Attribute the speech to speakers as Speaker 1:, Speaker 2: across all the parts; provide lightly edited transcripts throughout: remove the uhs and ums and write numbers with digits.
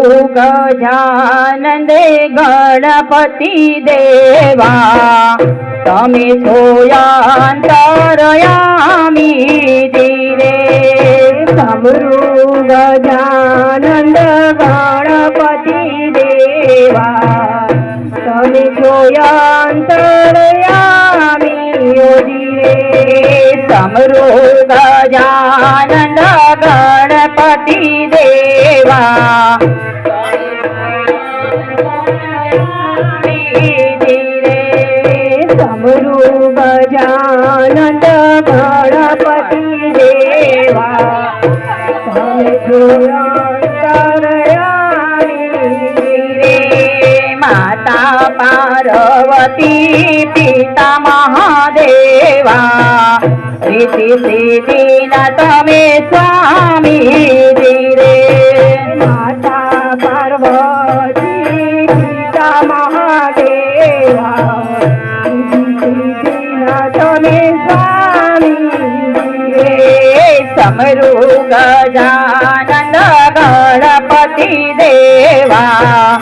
Speaker 1: ગજાનંદ ગણપતિ દેવા તમે સોયાંતરયામી ધીરે
Speaker 2: સમરૂ ગજાનંદ ગણપતિ દેવા તમે સોયાંતરયામી ધીરે
Speaker 1: સમરૂ ગજાનંદ ગણપતિ દેવા
Speaker 2: સમરૂ ગજાનંદ ગણપતિ દેવા તમે સોયાંતરયામી
Speaker 1: માતા પાર્વતી પિતા મહાદેવા રીતિ સિદ્ધિના તમે સ્વામી ધીરે
Speaker 2: માતા પાર્વતી પિતા મહાદેવા તમે સ્વામી
Speaker 1: સમરૂ ગજાનંદ ગણપતિ દેવા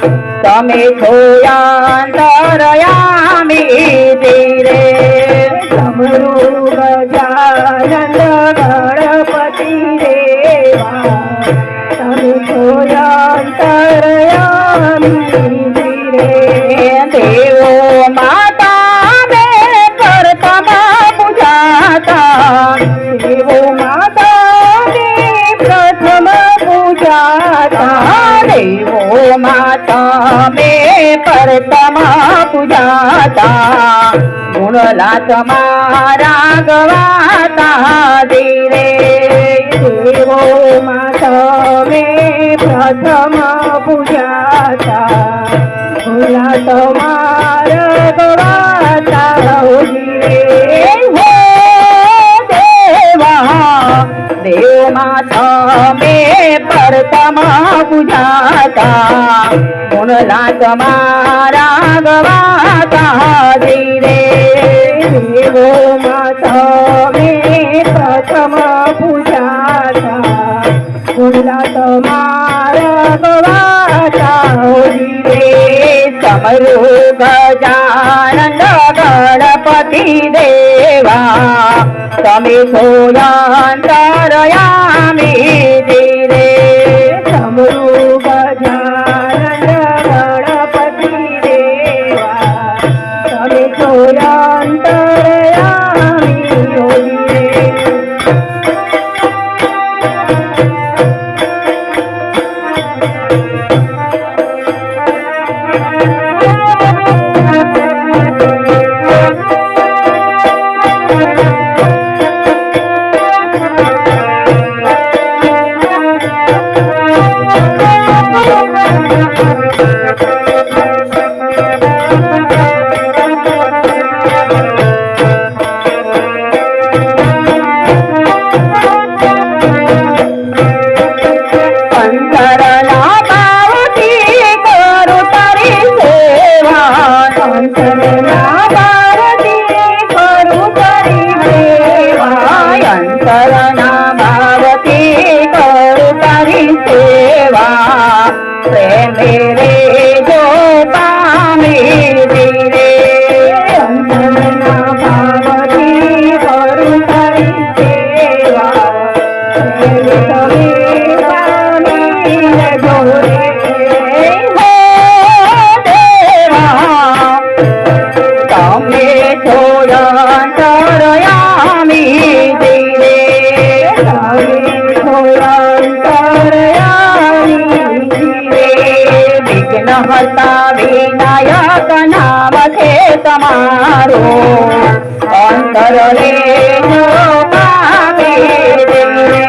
Speaker 1: તમે સોયાંતરયામી ધીરે
Speaker 2: સમરૂ ગજાનંદ ગણપતિ દેવા તમે સોયાંતરયામી ધીરે
Speaker 1: દેવો માતા બે પ્રથમ પૂજાતા
Speaker 2: દેવો માતા ને પ્રથમ પૂજાતા
Speaker 1: દેવો માતા મે પ્રથમ પૂજાતા ગુણલા તમારા ગવાતા ધીરે
Speaker 2: દેવો માતા ને પ્રથમ પૂજાતા ભૂલા તમારા ગવાતા ધીરે
Speaker 1: હો દેવા દેવ માતા મે પ્રથમ પૂજાતા ગુણલા તમારા ગવાતા ધીરે
Speaker 2: દેવો માતા ને પ્રથમ પૂજાતા ભૂલા તમારા ગવાતા ધીરે
Speaker 1: સમરૂ ગજાનંદ ગણપતિ દેવા તમે સોયાંતરયામી ધીરે
Speaker 2: સમરૂ ગજાનંદ ગણપતિ દેવા તમે સોયાંતરયામી ધીરે
Speaker 1: मेरे जो पामी धीरे
Speaker 2: भावती करू तारी सेवा जोरे
Speaker 1: हो देवा तमे छोड़ंतरयामी धीरे विघ्न हरता विनायक नाम है तमारो अंतर रे जो पामे धीरे